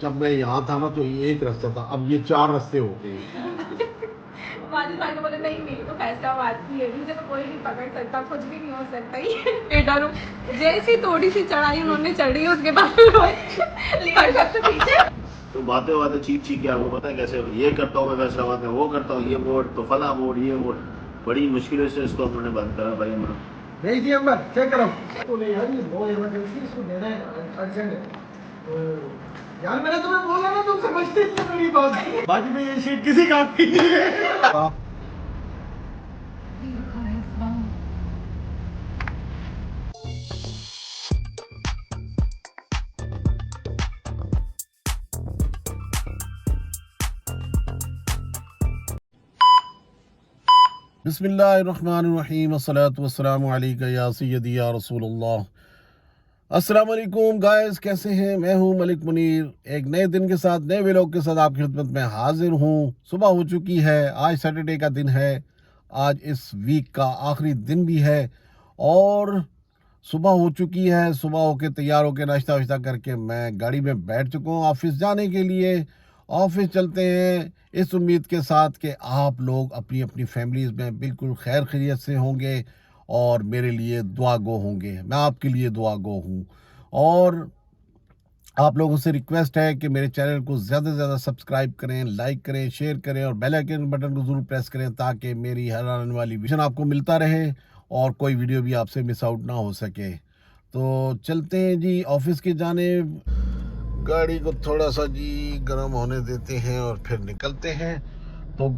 जब मैं यहाँ था ना तो ये एक रास्ता था, अब ये 4 रास्ते हो गए। माजिद भाई को बोले नहीं मेरी तो फैसलाबाद की है, मुझे तो कोई नहीं पकड़ सकता, कुछ भी नहीं हो सकता ये बेटा रो। जैसी थोड़ी सी चढ़ाई उन्होंने चढ़ी उसके बाद से पीछे तो बातें बातें चीख चीख के आपको पता है कैसे ये करता हूँ मैं फैसलाबाद में, वो करता हूँ, ये वोट तो फला वोट, ये वोट, बड़ी मुश्किलों से इसको हमने बंद करा भाई हमारा। नहीं जी अम्बर चेक करो तो नहीं यार, ये बहुत इमरजेंसी, इसको देना है अर्जेंट है। तो यार मैंने तुम्हें बोला ना, तुम समझते नहीं हो मेरी बात। बाकी में ये शीट किसी काम की नहीं है। बिस्मिल्लाहिर्रहमानिर्रहीम, अस्सलातु वस्सलामु अलैका या सय्यदी या रसूलुल्लाह। अस्सलाम वालेकुम गाइस, कैसे हैं? मैं हूं मलिक मुनीर, एक नए दिन के साथ, नए व्लॉग के साथ आपकी खिदमत में हाजिर हूं। सुबह हो चुकी है, आज सैटरडे का दिन है, आज इस वीक का आखिरी दिन भी है और सुबह हो चुकी है। सुबह होके तैयार होके नाश्ता वाश्ता करके मैं गाड़ी में बैठ चुका हूँ ऑफिस जाने के लिए। ऑफिस चलते हैं इस उम्मीद के साथ कि आप लोग अपनी अपनी फैमिलीज़ में बिल्कुल खैर खैरियत से होंगे और मेरे लिए दुआ गो होंगे। मैं आपके लिए दुआ गो हूँ और आप लोगों से रिक्वेस्ट है कि मेरे चैनल को ज़्यादा से ज़्यादा सब्सक्राइब करें, लाइक करें, शेयर करें और बेल आइकन बटन को ज़रूर प्रेस करें ताकि मेरी हर आने वाली विजन आपको मिलता रहे और कोई वीडियो भी आपसे मिस आउट ना हो सके। तो चलते हैं जी ऑफिस की जानिब। गाड़ी को थोड़ा सा जी गर्म होने देते हैं और फिर निकलते हैं। तो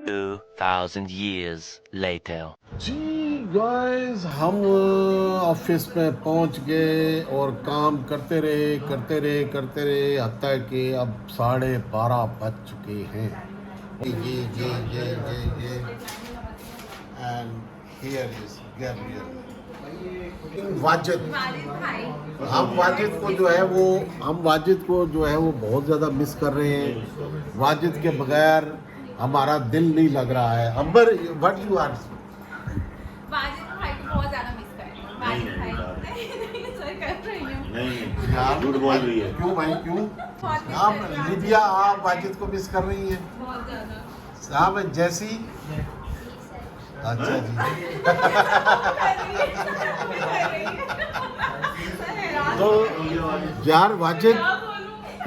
2,000 years later. जी गाइस, हम ऑफिस में पहुंच गए और काम करते रहे हत्ता कि अब 12:30 बज चुके हैं। ये and here is Gabriel Wajid. हम वाजिद को जो है वो बहुत ज़्यादा मिस कर रहे हैं। वाजिद के बगैर हमारा दिल नहीं लग रहा है। अंबर व्हाट यू आर? वाजिद भाई को बहुत ज्यादा मिस कर रही हूँ। वाजिद भाई नहीं सर कर रही हूँ। नहीं यार झूठ बोल रही है। क्यों भाई क्यों? बहुत मिस आप कर रही हूँ। लिबिया, आप वाजिद को मिस कर रही हैं? बहुत ज्यादा। साहब जैसी, अच्छा जी। तो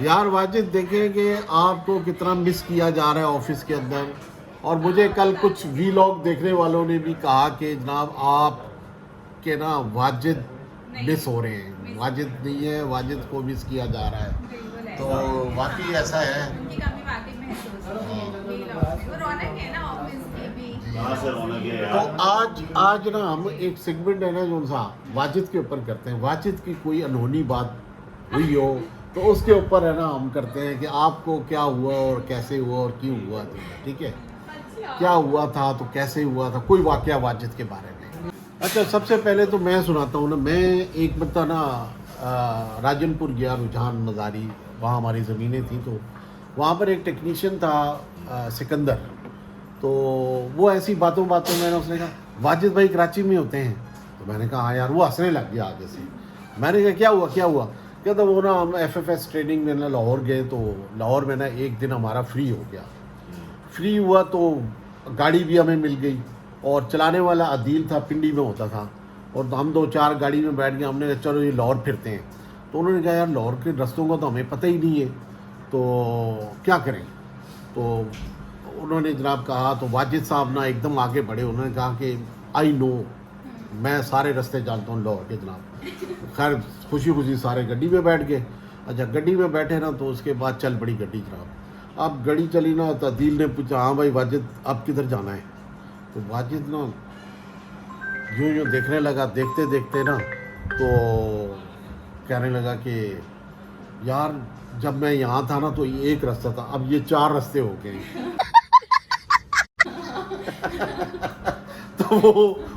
यार वाजिद देखें कि आपको कितना मिस किया जा रहा है ऑफिस के अंदर। और मुझे कल कुछ वीलॉग देखने वालों ने भी कहा कि जनाब आप के ना वाजिद मिस हो रहे हैं। वाजिद नहीं है, वाजिद को मिस किया जा रहा है। तो वाकई ऐसा है। उनकी कमी वाकई महसूस होती है। वो रौनक है ना ऑफिस की भी। कहाँ से रौनक है तो यार? आज ना हम एक सेगमेंट है ना जो सा वाजिद के ऊपर करते हैं। वाजिद की कोई अनहोनी बात हुई हो तो उसके ऊपर है ना हम करते हैं कि आपको क्या हुआ और कैसे हुआ और क्यों हुआ था, ठीक है? क्या हुआ था तो कैसे हुआ था, कोई वाकया वाजिद के बारे में। अच्छा, सबसे पहले तो मैं सुनाता हूँ ना। मैं एक मरतबा ना राजनपुर गया, रुझान मज़ारी, वहाँ हमारी ज़मीनें थी। तो वहाँ पर एक टेक्नीशियन था सिकंदर। तो वो ऐसी बातों में ना उसने कहा वाजिद भाई कराची में होते हैं। तो मैंने कहा हाँ यार। वो हंसने लग गया आगे से। मैंने कहा क्या हुआ? कहता वो ना हम FFS ट्रेनिंग में ना लाहौर गए, तो लाहौर में ना एक दिन हमारा फ्री हो गया। फ्री हुआ तो गाड़ी भी हमें मिल गई और चलाने वाला अदील था, पिंडी में होता था। और हम 2-4 गाड़ी में बैठ गए। हमने कहा चलो ये लाहौर फिरते हैं। तो उन्होंने कहा यार लाहौर के रास्तों का तो हमें पता ही नहीं है, तो क्या करें? तो उन्होंने जनाब कहा, तो वाजिद साहब ना एकदम आगे बढ़े। उन्होंने कहा कि आई नो, मैं सारे रास्ते जानता हूँ लाहौर के जनाब। खैर खुशी सारे गड्डी में बैठ गए। अच्छा, गड्डी में बैठे ना तो उसके बाद चल पड़ी गड्डी जनाब। अब गाड़ी चली ना तो अदील ने पूछा हाँ भाई वाजिद अब किधर जाना है? तो वाजिद ना यूँ देखने लगा। देखते ना तो कहने लगा कि यार जब मैं यहाँ था ना तो ये एक रास्ता था, अब ये 4 रास्ते हो गए। तो वो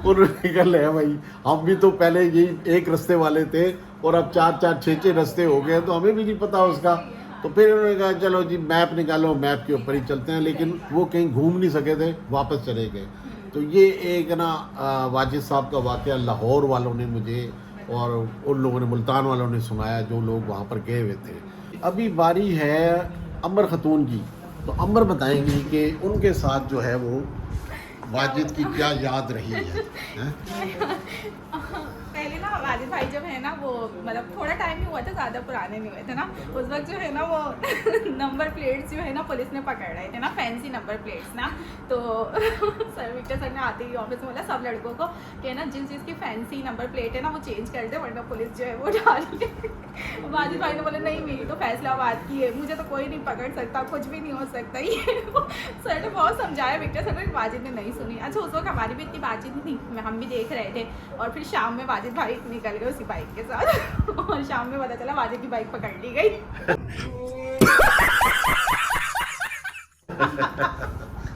उन्होंने कहा ले भाई, हम भी तो पहले यही एक रास्ते वाले थे और अब 4-4, 6-6 रास्ते हो गए, तो हमें भी नहीं पता उसका। तो फिर उन्होंने कहा चलो जी मैप निकालो, मैप के ऊपर ही चलते हैं, लेकिन वो कहीं घूम नहीं सके थे, वापस चले गए। तो ये एक ना वाजिद साहब का वाक़या लाहौर वालों ने मुझे और उन लोगों ने, मुल्तान वालों ने सुनाया जो लोग वहाँ पर गए हुए थे। अभी बारी है अमर खतून की, तो अमर बताएंगी कि उनके साथ जो है वो वाजिद की क्या याद रही है? पहले ना वाजिद भाई जब है ना वो मतलब थोड़ा टाइम ही हुआ था, ज़्यादा पुराने नहीं हुए थे ना, उस वक्त जो है ना वो नंबर प्लेट्स जो है ना पुलिस ने पकड़ रहे थे ना, फैंसी नंबर प्लेट्स ना। तो सर विक्टर सर ने आते ही ऑफिस में बोला सब लड़कों को कि ना जिस चीज़ की फैंसी नंबर प्लेट है ना वो चेंज कर दे, वरना पुलिस जो है वो डाल दे। वाजिद भाई ने बोला नहीं मेरी तो फैसलाबाद की है, मुझे तो कोई नहीं पकड़ सकता, कुछ भी नहीं हो सकता ये। सर ने बहुत समझाया विक्टर सर ने, वाजिद ने नहीं सुनी। अच्छा उस वक्त हमारी भी इतनी बातचीत नहीं थी, हम भी देख रहे थे। और फिर शाम में वाजिद भाई निकल गए उसी बाइक के साथ और शाम में पता चला वाजिद की बाइक पकड़ ली गई।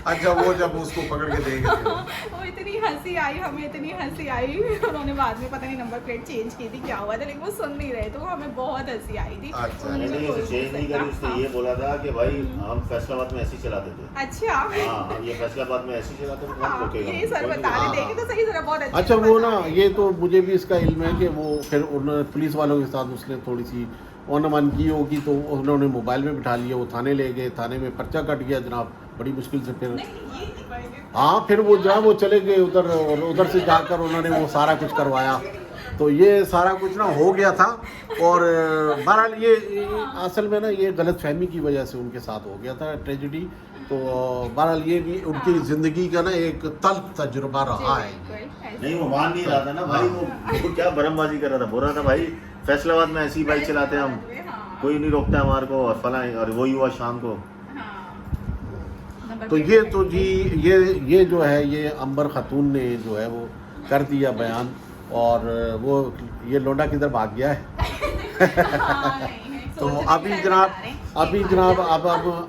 अच्छा वो जब उसको पकड़ के देंगे वो इतनी हंसी आई, हमें इतनी हंसी आई। उन्होंने बाद में पता नहीं नंबर प्लेट चेंज की थी क्या हुआ था, लेकिन वो सुन नहीं रहे तो हमें बहुत हंसी आई थी। अच्छा। नहीं उसे चेंज नहीं करी, उसने ये बोला था कि भाई हम फैसलाबाद में ऐसे ही चलाते थे। अच्छा हाँ ये फैसलाबाद में ऐसे ही चलाते थे, कौन रोकेगा? ये सर बता रहे थे कि तो सही, जरा बहुत अच्छा वो ना, ये तो मुझे भी इसका इल्म है कि वो फिर उन्होंने पुलिस वालों के साथ उसने थोड़ी सी ओनमन की होगी, तो उन्होंने मोबाइल में बिठा लिया, वो थाने ले गए, थाने में पर्चा कट गया जनाब, बड़ी मुश्किल से फिर हाँ फिर वो जहाँ वो चले गए उधर, और उधर से जाकर उन्होंने वो सारा कुछ करवाया। तो ये सारा कुछ ना हो गया था। और बहरहाल ये असल में ना ये गलतफहमी की वजह से उनके साथ हो गया था ट्रेजेडी। तो बहरहाल ये भी उनकी ज़िंदगी का ना एक तल्ख तजुर्बा रहा है। नहीं वो मान नहीं रहा था ना भाई, वो क्या बरमबाजी कर रहा था, बोल रहा था भाई फैसलाबाद में ऐसी बाइक चलाते हैं हम, कोई नहीं रोकता हमारे को, और फला, और वही हुआ शाम को। तो ये तो जी ये जो है ये अंबर खातून ने जो है वो कर दिया बयान, और वो ये लोंडा किधर भाग गया है। तो अभी जनाब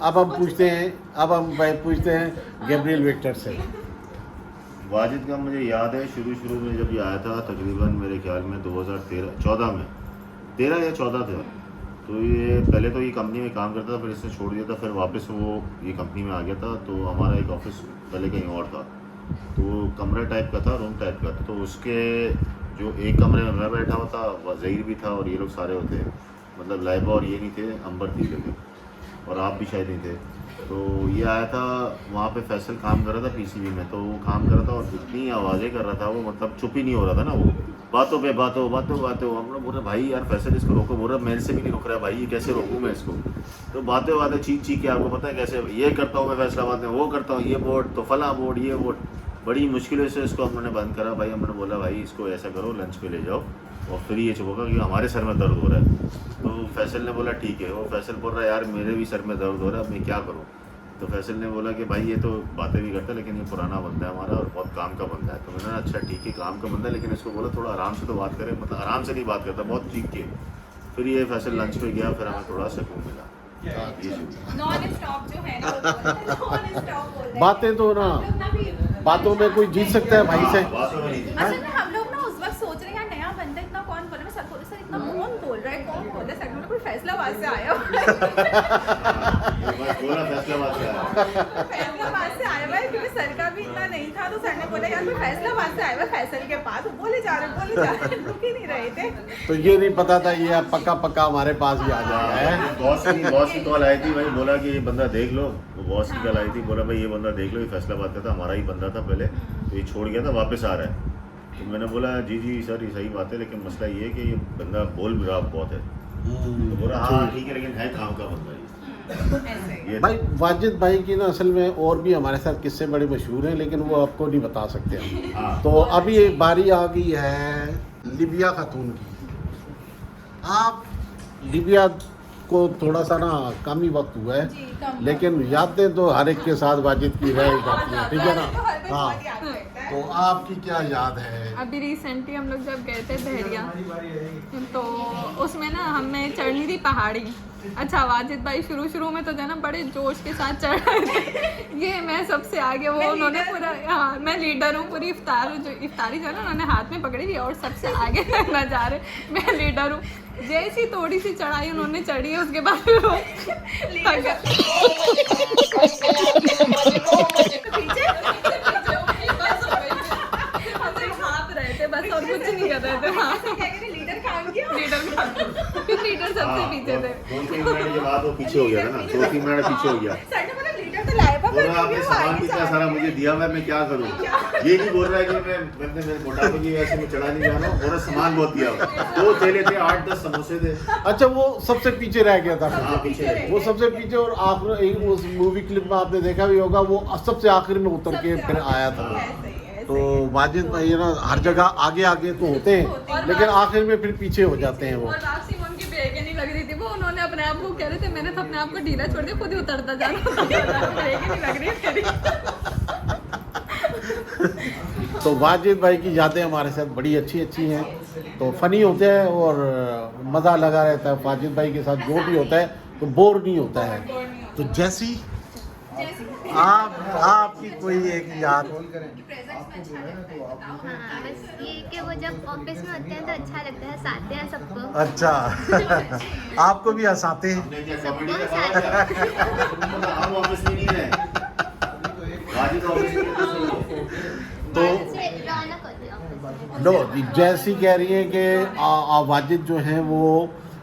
अब हम पूछते हैं गैब्रियल विक्टर से। वाजिद का मुझे याद है शुरू में जब ये आया था, तकरीबन मेरे ख्याल में 2014 में 13 या 14 था। तो ये पहले तो ये कंपनी में काम करता था, फिर इसने छोड़ दिया था, फिर वापस वो ये कंपनी में आ गया था। तो हमारा एक ऑफिस पहले कहीं और था, तो कमरा टाइप का था, रूम टाइप का था। तो उसके जो एक कमरे में मैं बैठा हुआ था, वज़ीर भी था और ये लोग सारे होते, मतलब लाइबा और ये नहीं थे, अंबर थी लेकिन, और आप भी शायद नहीं थे। तो ये आया था वहाँ पे, फैसल काम कर रहा था पीसीबी में, तो वो काम कर रहा था और इतनी आवाज़ें कर रहा था वो, मतलब चुप ही नहीं हो रहा था ना, वो बातों पे बातों हम लोग बोल रहे भाई यार फैसल इसको रोको, बोल रहा मेरे से भी नहीं रुक रहा भाई, ये कैसे रोकूँ मैं इसको। तो बातें चीख के, आपको पता है कैसे ये करता हूँ मैं फैसलाबाद में, वो करता हूँ, ये बोर्ड तो फला बोर्ड, ये बोर्ड, बड़ी मुश्किलों से इसको हमने बंद करा भाई। हमने बोला भाई इसको ऐसा करो, लंच पे ले जाओ और फिर ये चुप होगा, क्योंकि हमारे सर में दर्द हो रहा है। तो फैसल ने बोला ठीक है। वो फैसल बोल रहा है यार मेरे भी सर में दर्द हो रहा है, अब मैं क्या करूँ। तो फैसल ने बोला कि भाई ये तो बातें भी करता है, लेकिन ये पुराना बंदा है हमारा और बहुत काम का बंदा है। तो मैंने अच्छा ठीक है काम का बंदा है, लेकिन इसको बोला थोड़ा आराम से तो बात करें, मतलब आराम से नहीं बात करता, बहुत चीख के। फिर ये फैसल लंच पे गया, फिर हमें थोड़ा सुकून मिला। नॉन स्टॉप जो है ना नॉन स्टॉप बोल रहे हैं। बातें तो ना, बातों में कोई जीत सकता है भाई से। असल में हम लोग ना उस वक्त सोच रहे हैं यार नया बंदा इतना कौन बोल रहा है, सर बोले सर इतना कौन बोल रहा है, कौन बोल रहा है। सर बोले कोई फैसलाबाद से आया हुआ है। फैसलाबाद से आया हुआ है, क्योंकि सर का भी इतना नहीं था। तो सर ने बोला यार कोई फैसलाबाद से आया हुआ है फैसल के पास, बोले जा रहे रुक ही नहीं रहे थे। तो ये नहीं पता था ये अब पक्का हमारे पास ही आ जाएगा। बॉस की कॉल आई थी भाई, बोला कि ये बंदा देख लो। वो बॉस की कॉल आई थी, बोला भाई ये बंदा देख लो, ये फैसलाबाद का था, हमारा ही बंदा था पहले, तो ये छोड़ गया था, वापस आ रहा है। तो मैंने बोला जी सर ये सही बात है, लेकिन मसला ये है कि ये बंदा बोल भी रहा बहुत है। तो बोला हाँ ठीक है, लेकिन है काम का बंदा ये। भाई वाजिद भाई की ना असल में और भी हमारे साथ किस्से बड़े मशहूर हैं, लेकिन वो आपको नहीं बता सकते हम। हाँ। तो अभी एक बारी आ गई है लिबिया खातून की। आप लिबिया को थोड़ा सा ना कम ही वक्त हुआ है, लेकिन यादें तो हर एक के साथ वाजिद की रह जाती हैं, ठीक है ना। हाँ तो आपकी क्या याद है? अभी रिसेंटली हम लोग जब गए थे बहरिया, तो उसमें ना हमें चढ़नी थी पहाड़ी। अच्छा, वाजिद भाई शुरू में तो जो है ना बड़े जोश के साथ चढ़ रहे थे। ये मैं सबसे आगे, वो उन्होंने पूरा, हाँ मैं लीडर हूँ, पूरी इफ्तारी जो है ना उन्होंने हाथ में पकड़ी थी और सबसे आगे ना जा रहे, मैं लीडर हूँ। जैसी थोड़ी सी चढ़ाई उन्होंने चढ़ी है, उसके बाद बस और कुछ नहीं कर रहे थे। हाँ लीडर सबसे पीछे थे। 2-3 मिनट के बाद वो पीछे हो गया था ना, 2-3 मिनट पीछे हो गया। आपने सामान कितना सारा मुझे दिया, मैं क्या करूँ? ये नहीं बोल रहा है कि मैंने मेरे मोटापे की वजह से मैं चढ़ा नहीं जा रहा हूँ, और सामान बहुत दिया। 2 थैले थे, 8-10 समोसे थे। अच्छा, वो सबसे पीछे रह गया था। हाँ, पीछे वो सबसे पीछे, और आखिर उस मूवी क्लिप में आपने देखा भी होगा, वो सबसे आखिर में उतर के फिर आया था। तो वाजिद भाई ना हर जगह आगे तो होते हैं, लेकिन आखिर में फिर पीछे हो जाते हैं वो। और राशि में उनकी ब्रेक नहीं लग रही थी, वो उन्होंने अपने आप को कह रहे थे, मैंने तो अपने आप को ढीला छोड़ दिया, खुद ही उतरता जा रहा, ब्रेक नहीं लग रही मेरी। तो वाजिद भाई की यादें हमारे साथ बड़ी अच्छी हैं, तो फनी होते हैं और मज़ा लगा रहता है। वाजिद भाई के साथ जो भी होता है तो बोर नहीं होता है। तो जैसी आपकी कोई एक याद? हाँ, बस ये कि वो जब ऑफिस में होते हैं तो अच्छा लगता है, हंसाते हैं सबको। अच्छा आपको भी हंसाते हैं? हमने क्या कॉमेडी का हम ऑफिस में नहीं है, वाजिद ऑफिस में तो रौनक होती है ऑफिस में। नो, जैसी कह रही है कि वाजिद जो है वो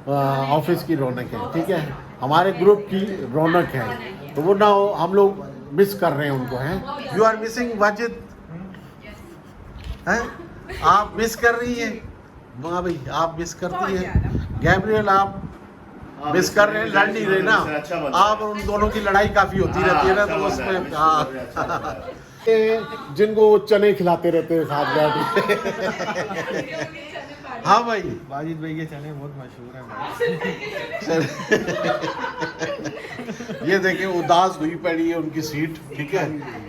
ऑफिस की रौनक है, ठीक है, हमारे ग्रुप की रौनक है, तो वो ना हम लोग मिस कर रहे हैं उनको, हैं। यू आर मिसिंग वाजिद, हैं? आप मिस कर रही हैं? हाँ भाई, आप मिस करती हैं। गैब्रियल, आप मिस कर रहे हैं, लड़ नहीं रहे ना आप, उन दोनों की लड़ाई काफ़ी होती रहती है ना, तो उसमें हाँ जिनको चने खिलाते रहते हैं साथ बैठ। हाँ भाई, वाजिद भाई के चने बहुत मशहूर हैं भाई। ये देखिए उदास हुई पड़ी है उनकी सीट, ठीक है,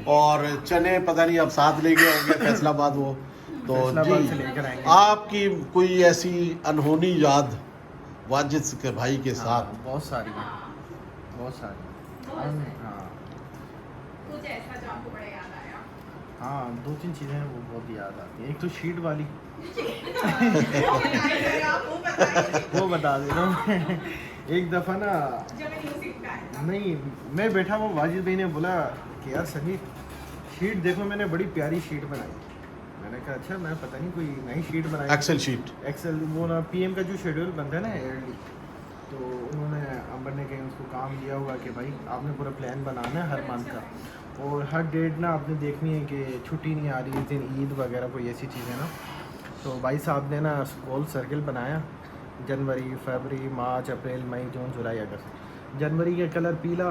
और चने पता नहीं अब साथ ले गए होंगे फैसलाबाद वो। तो फैसलाबाद से जी, लेकर आएंगे। आपकी कोई ऐसी अनहोनी याद वाजिद के भाई के साथ? बहुत सारी हैं, बहुत सारी। हाँ कुछ ऐसा जो आपको बड़ा याद आया? हाँ, 2-3 चीज़ें हैं वो बहुत याद आती हैं। एक तो शीट वाली, वो बता दे रहा हूँ। एक दफ़ा ना, नहीं मैं बैठा, वो वाजिद भाई ने बोला कि यार सनी शीट देखो, मैंने बड़ी प्यारी शीट बनाई। मैंने कहा अच्छा, मैं पता नहीं कोई नई शीट बनाई, एक्सेल शीट। एक्सेल, वो ना पीएम का जो शेड्यूल बनता है ना ईयरली, तो उन्होंने अंबर ने कहीं उसको काम दिया हुआ कि भाई आपने पूरा प्लान बनाना है हर मंथ का, और हर डेट ना आपने देखनी है कि छुट्टी नहीं आ रही इस दिन, ईद वगैरह कोई ऐसी चीज़ें ना। तो भाई साहब ने ना गोल सर्किल बनाया, जनवरी, फरवरी, मार्च, अप्रैल, मई, जून, जुलाई, अगस्त। जनवरी का कलर पीला,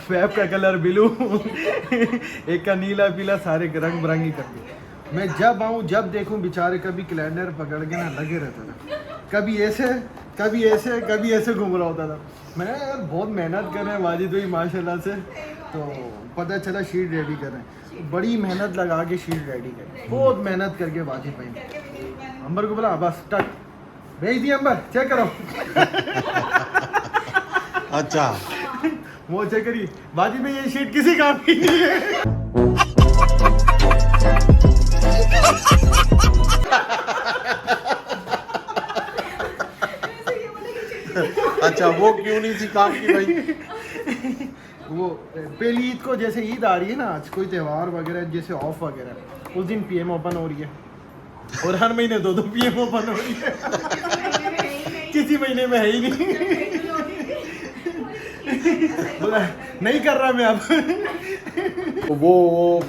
फेब का कलर ब्लू, एक का नीला पीला, सारे रंग बिरंगी कर दिए। मैं जब आऊँ जब देखूँ बेचारे कभी कैलेंडर पकड़ के ना लगे रहता था, कभी ऐसे कभी ऐसे कभी ऐसे घूम रहा होता था। मैंने यार बहुत मेहनत कर रहे हैं वाजिद भाई माशाल्लाह से, तो पता चला शीट रेडी कर रहे हैं, बड़ी मेहनत लगा के शीट रेडी करें, बहुत मेहनत करके वाजिद भाई ने अंबर को बोला बस टक भेज दिया, अंबर चेक करो। अच्छा, वो चेक करी, वाजिद भाई ये शीट किसी काम की नहीं है। अच्छा, वो क्यों नहीं थी काम की भाई? वो पहली ईद को, जैसे ईद आ रही है ना आज, कोई त्यौहार वगैरह जैसे ऑफ वगैरह, उस दिन पीएम ओपन हो रही है, और हर महीने 2 पीएम ओपन हो रही है। किसी महीने में है ही नहीं। बोला नहीं कर रहा मैं अब। वो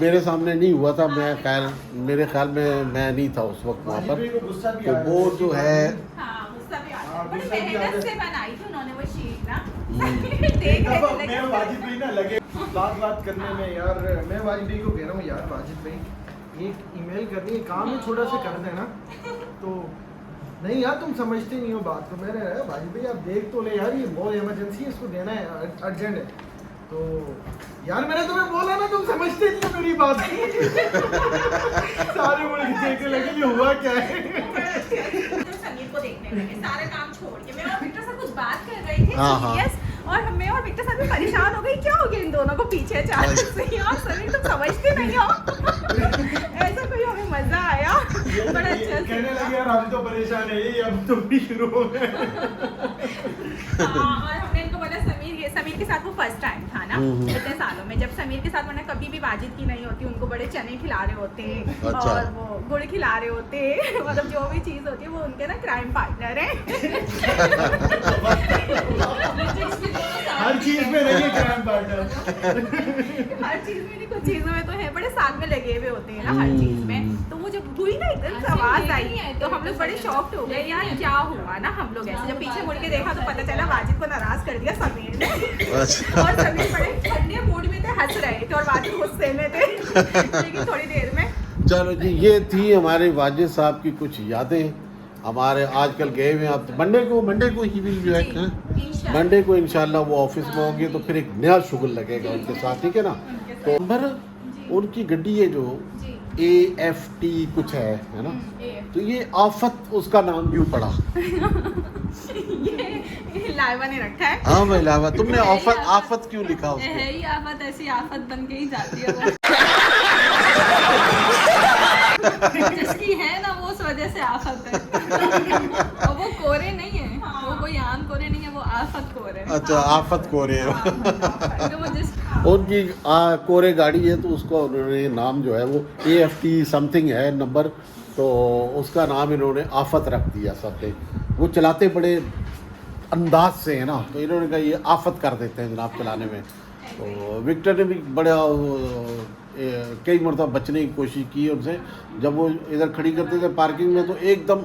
मेरे सामने नहीं हुआ था, मेरे ख्याल में मैं नहीं था उस वक्त वहाँ पर, तो वो जो है मेहनत से बनाई थी उन्होंने वो शीट ना। मैं वाजिद भाई ना लगे बात करने में, यार मैं वाजिद भाई को कह रहा हूँ यार वाजिद भाई एक ईमेल करनी है, काम ही छोटा सा कर देना, तो नहीं यार तुम समझते नहीं हो बात को। मैंने वाजिद भाई आप देख तो ले यार, ये बहुत इमरजेंसी है, इसको देना है, अर्जेंट है। तो यार मैंने तुम्हें बोला ना, तुम समझते नहीं हो मेरी बात। सारे मुझे देखने लगे ये हुआ क्या है। तो संगीत को देखने लगे सारे काम छोड़ के। मैं और विक्टर सर कुछ बात कर रहे थे हाँ, हाँ। सीरियस, और हमें और विक्टर सर भी परेशान हो गई, क्या हो गया इन दोनों को पीछे चाल से। यार सर तुम समझते नहीं हो। ऐसा कोई हमें मजा आया बड़ा अच्छा से। कहने लगे यार हम तो परेशान है, ये अब तुम भी शुरू हो गए। हाँ, और हमने इनको बोला समीर के साथ वो फर्स्ट टाइम था ना इतने सालों में, जब समीर के साथ मैंने कभी भी वाजिद की नहीं होती, उनको बड़े चने खिला रहे होते अच्छा। और वो गुड़ खिला रहे होते। मतलब जो भी चीज होती है वो उनके ना क्राइम पार्टनर है। हर चीज में रहिए क्राइम पार्टनर। हर चीज में नहीं, कुछ चीजों में तो है, बड़े साथ में लगे हुए होते हैं ना हर चीज में। तो वो जब हुई ना एकदम से आवाज आई तो हम लोग बड़े शॉक्ड हो गए, यार क्या हुआ ना। हम लोग ऐसे जब पीछे मुड़ के देखा तो पता चला वाजिद को नाराज कर दिया समीर ने। और समीर बड़े ठंडे मूड में थे, हंस रहे थे, और वाजिद गुस्से में थे। लेकिन थोड़ी देर में चलो जी, ये थी हमारे वाजिद साहब की कुछ यादें। हमारे आजकल गए हुए आप मंडे को ही विल जो है मंडे को इंशाल्लाह वो ऑफिस में होंगे, तो फिर एक नया शुगल लगेगा उनके साथ, ठीक है ना। तो नंबर उनकी गड्डी है जो AFT कुछ है ना, तो ये आफत उसका नाम क्यों पड़ा? ये लाइवा ने रखा है। हाँ भाई लावा, तुमने आफत क्यों लिखा उसको? है ही आफत, ऐसी आफत बन के ही जाती है वो। जिसकी है ना वो उस वजह से आफत है। और वो कोरे नहीं है, वो कोई आम कोरे नहीं है, वो आफत कोरे है। अच्छा, आफत कोरे है। तो वो जिस उनकी कोरे गाड़ी है, तो उसको उन्होंने नाम जो है वो AFT समथिंग है नंबर, तो उसका नाम इन्होंने आफत रख दिया सबने। वो चलाते बड़े अंदाज से है ना, तो इन्होंने कहा ये आफत कर देते हैं जनाब चलाने में। तो विक्टर ने भी बड़ा कई मरतबा बचने की कोशिश की उनसे। जब वो इधर खड़ी करते थे पार्किंग में तो एकदम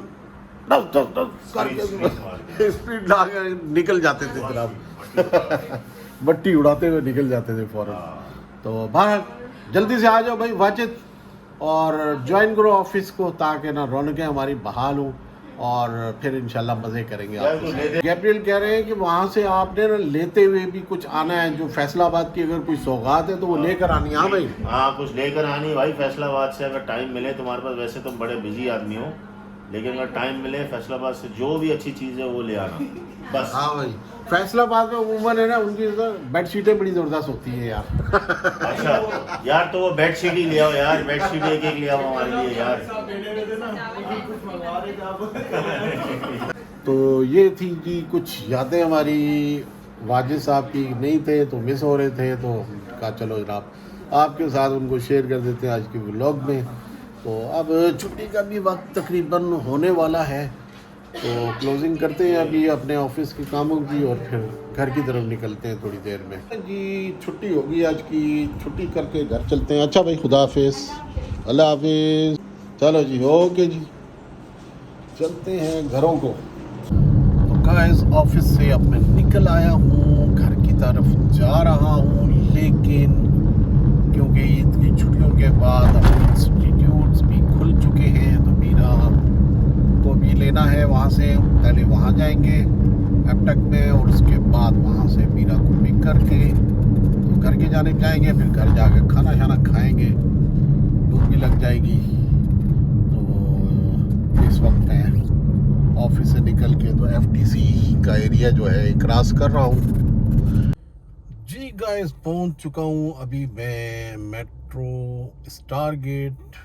करके स्पीड ला के निकल जाते थे जनाब। बट्टी उड़ाते हुए निकल जाते थे फौरन। तो बाहर जल्दी से आ जाओ भाई वाजिद, और ज्वाइन करो ऑफिस को, ताकि ना रौनकें हमारी बहाल हों और फिर इंशाल्लाह मज़े करेंगे। गैब्रियल कह रहे हैं कि वहाँ से आपने ना लेते हुए भी कुछ आना है, जो फैसलाबाद की अगर कोई सौगात है तो वो लेकर आनी है। हाँ भाई, हाँ कुछ लेकर आनी भाई फैसलाबाद से, अगर टाइम मिले तुम्हारे पास। वैसे तुम बड़े बिजी आदमी हो, लेकिन अगर टाइम मिले फैसलाबाद से जो भी अच्छी चीज़ है वो ले आना बस। हाँ भाई, फैसलाबाद में वूमन है ना, उनकी बेडशीटें बड़ी ज़बरदस्त होती हैं यार। अच्छा यार, तो वो बेडशीट ही ले आओ यार, बेडशीट एक ले आओ हमारे लिए यार। तो ये थी कि कुछ यादें हमारी वाजिद साहब की नहीं थे तो मिस हो रहे थे, तो कहा चलो जनाब आपके साथ उनको शेयर कर देते हैं आज के व्लॉग में। तो अब छुट्टी का भी वक्त तकरीबन होने वाला है, तो क्लोजिंग करते हैं अभी अपने ऑफिस के कामों की, और फिर घर की तरफ निकलते हैं थोड़ी देर में। जी छुट्टी होगी आज की, छुट्टी करके घर चलते हैं। अच्छा भाई, खुदा हाफिज़, अल्लाह हाफिज़। चलो जी, ओके जी, चलते हैं घरों को। तो गाइस ऑफिस से अब मैं निकल आया हूँ, घर की तरफ जा रहा हूँ, लेकिन क्योंकि ईद की छुट्टियों के बाद अब इंस्टीट्यूट्स भी खुल चुके हैं, तो मीरा को भी लेना है वहाँ से। पहले वहाँ जाएंगे एपटक में, और उसके बाद वहाँ से मीरा को पिक करके तो घर के जाने जाएंगे, फिर घर जाकर खाना शाना खाएंगे, भूख भी लग जाएगी। तो इस वक्त मैं ऑफिस से निकल के तो FTC का एरिया जो है क्रॉस कर रहा हूँ। जी गाइस, पहुँच चुका हूँ अभी मैं मेट्रो स्टार गेट।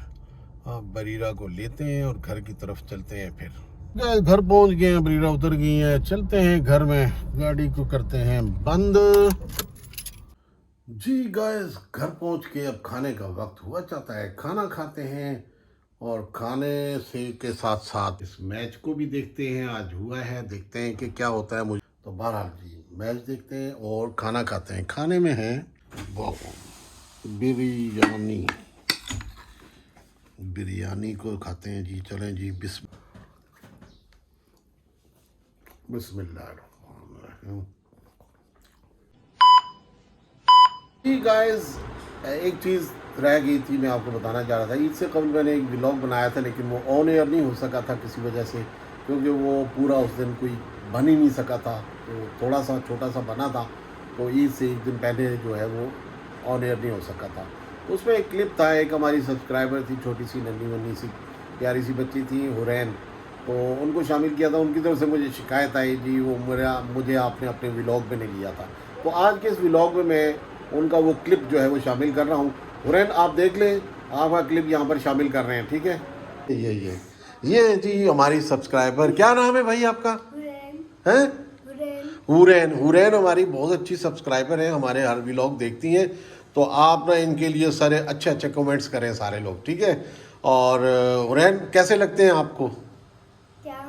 बरीरा को लेते हैं और घर की तरफ चलते हैं। फिर गाइस घर पहुँच गए हैं, बरीरा उतर गई है, चलते हैं घर में, गाड़ी को करते हैं बंद। जी गाइस घर पहुँच के अब खाने का वक्त हुआ चाहता है, खाना खाते हैं, और खाने से के साथ साथ इस मैच को भी देखते हैं। आज हुआ है, देखते हैं कि क्या होता है। मुझे तो बहरहाल जी मैच देखते हैं और खाना खाते हैं। खाने में है बिरयानी, बिरयानी को खाते हैं जी। चलें जी, बिस्मिल्लाह। जी गाइस, एक चीज़ रह गई थी, मैं आपको बताना चाह रहा था। ईद से कबल मैंने एक व्लॉग बनाया था, लेकिन वो ऑन एयर नहीं हो सका था किसी वजह से, क्योंकि वो पूरा उस दिन कोई बन ही नहीं सका था। तो थोड़ा सा छोटा सा बना था, तो ईद से एक दिन पहले जो है वो ऑन एयर नहीं हो सका था। तो उसमें एक क्लिप था, एक हमारी सब्सक्राइबर थी, छोटी सी नन्ही वन्नी सी प्यारी सी बच्ची थी हुरैन, तो उनको शामिल किया था। उनकी तरफ से मुझे शिकायत आई जी वो मुझे आपने अपने व्लॉग में नहीं लिया था। तो आज के इस व्लॉग में मैं उनका वो क्लिप जो है वो शामिल कर रहा हूँ। हुरैन आप देख लें, आपका क्लिप यहाँ पर शामिल कर रहे हैं, ठीक है। ये जी हमारी सब्सक्राइबर, क्या नाम है भाई आपका? हैं? हुरैन हमारी बहुत अच्छी सब्सक्राइबर है, हमारे हर व्लॉग देखती हैं। तो आप ना इनके लिए सारे अच्छे अच्छे कमेंट्स करें सारे लोग, ठीक है। और हुरैन कैसे लगते हैं आपको क्या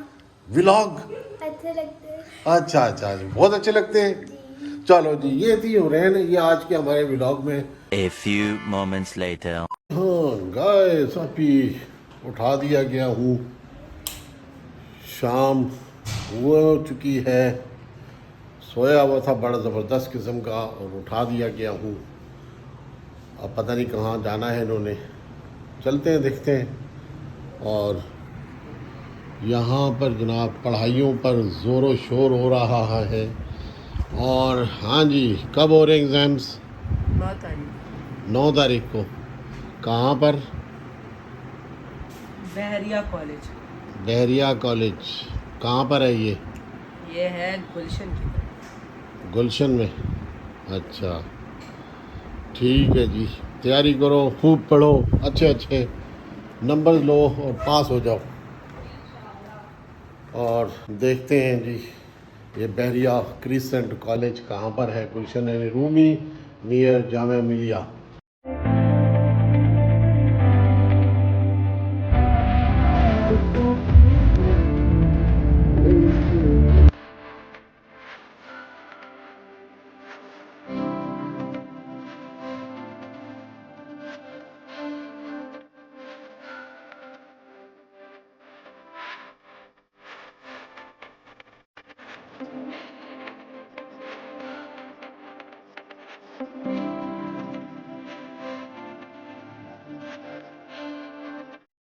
व्लॉग? अच्छे लगते हैं। अच्छा बहुत अच्छे लगते हैं। चलो जी, ये थी हुरैन, ये आज के हमारे व्लॉग में। A few moments later. हाँ गाइस, अभी उठा दिया गया हूँ, शाम हो चुकी है, सोया हुआ था बड़ा ज़बरदस्त किस्म का और उठा दिया गया हूँ। अब पता नहीं कहाँ जाना है इन्होंने, चलते हैं देखते हैं। और यहाँ पर जनाब पढ़ाइयों पर ज़ोरों शोर हो रहा है। और हाँ जी, कब हो रहे एग्ज़ाम्स? 9 तारीख को। कहाँ पर? बहरिया कॉलेज। बहरिया कॉलेज कहाँ पर है ये? ये है गुलशन की तरफ। गुलशन में, अच्छा ठीक है जी। तैयारी करो, खूब पढ़ो, अच्छे अच्छे नंबर लो और पास हो जाओ। और देखते हैं जी ये बहरिया क्रिसेंट कॉलेज कहाँ पर है। गुलशन रूमी नियर जामिया मिलिया।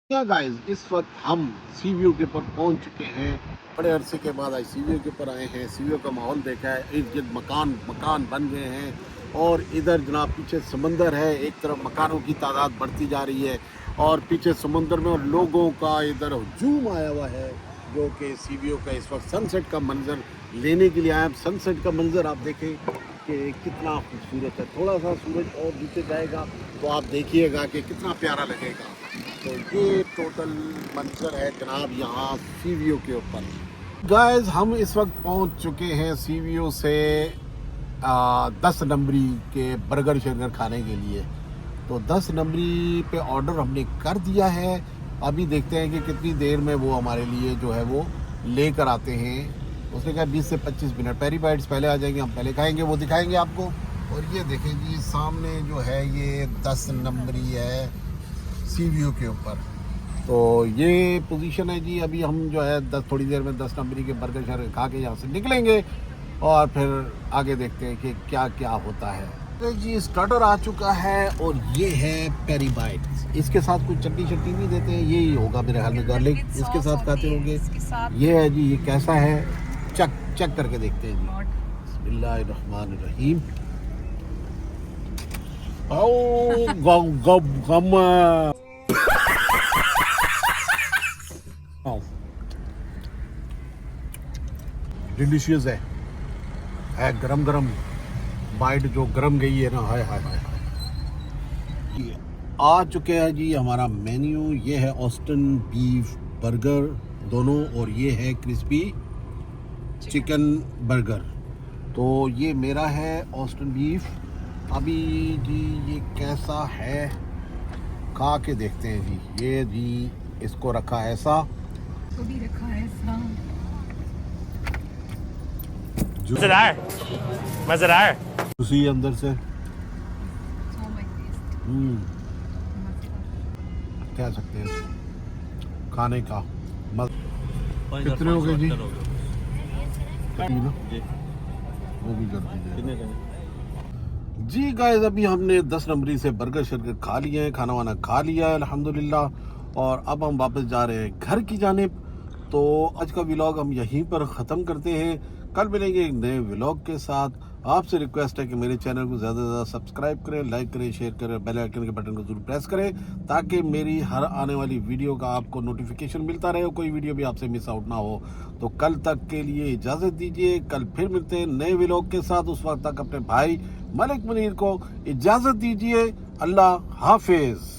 गाइस, इस वक्त हम सी व्यू के ऊपर पहुंच चुके हैं। बड़े अरसे के बाद आज सी व्यू के ऊपर आए हैं। सी व्यू का माहौल देखा है, इर्द गिर्द मकान बन गए हैं और इधर जनाब पीछे समंदर है। एक तरफ मकानों की तादाद बढ़ती जा रही है और पीछे समंदर में और लोगों का इधर हजूम आया हुआ है, जो कि सी व्यू का इस वक्त सनसेट का मंजर लेने के लिए आए। सनसेट का मंजर आप देखें कि कितना खूबसूरत है। थोड़ा सा सूरज और नीचे जाएगा तो आप देखिएगा कि कितना प्यारा लगेगा। तो ये टोटल मंजर है जनाब यहाँ सी व्यू के ऊपर। गाइस, हम इस वक्त पहुँच चुके हैं सी व्यू से 10 नंबरी के बर्गर शर्गर खाने के लिए। तो 10 नंबरी पे ऑर्डर हमने कर दिया है। अभी देखते हैं कि कितनी देर में वो हमारे लिए जो है वो लेकर आते हैं। उसने कहा 20 से 25 मिनट। पेरी बाइट्स पहले आ जाएंगे, हम पहले खाएंगे, वो दिखाएंगे आपको। और ये देखें जी सामने जो है ये 10 नंबरी है सी व्यू के ऊपर। तो ये पोजीशन है जी। अभी हम जो है थोड़ी देर में 10 नंबरी के बर्गर शर्गर खा के यहाँ से निकलेंगे और फिर आगे देखते हैं कि क्या क्या होता है। तो जी स्टार्टर आ चुका है और ये है पेरी बाइट्स। इसके साथ कुछ चटनी नहीं देते हैं, यही होगा मेरे ख्याल में, गार्लिक इसके साथ खाते होंगे। ये है जी, ये कैसा है चेक करके देखते हैं जी। बिस्मिल्लाहिर्रहमानिर्रहीम। डिलीशियस है गरम बाइट जो गरम गई है ना, हाय हाय हाय। ये आ चुके हैं जी हमारा मेन्यू। ये है ऑस्टन बीफ बर्गर दोनों और ये है क्रिस्पी चिकन बर्गर। तो ये मेरा है ऑस्टन बीफ। अभी जी ये कैसा है खा के देखते हैं जी। ये जी इसको रखा है ऐसा, तो भी रखा है ऐसा। मज़ेदार उसी अंदर से कह सकते हैं इसको खाने का कितने हो गए जी? वो भी कर दीजिए जी। गाइस, अभी हमने 10 नंबरी से बर्गर शर्गर खा लिए हैं, खाना वाना खा लिया है अल्हम्दुलिल्लाह। और अब हम वापस जा रहे हैं घर की जानिब। तो आज का व्लॉग हम यहीं पर ख़त्म करते हैं। कल मिलेंगे एक नए व्लॉग के साथ। आपसे रिक्वेस्ट है कि मेरे चैनल को ज़्यादा से ज़्यादा सब्सक्राइब करें, लाइक करें, शेयर करें, बेल आइकन के बटन को जरूर प्रेस करें ताकि मेरी हर आने वाली वीडियो का आपको नोटिफिकेशन मिलता रहे, कोई वीडियो भी आपसे मिस आउट ना हो। तो कल तक के लिए इजाज़त दीजिए, कल फिर मिलते हैं नए व्लॉग के साथ। उस वक्त तक अपने भाई मलिक मुनीर को इजाज़त दीजिए। अल्लाह हाफिज़।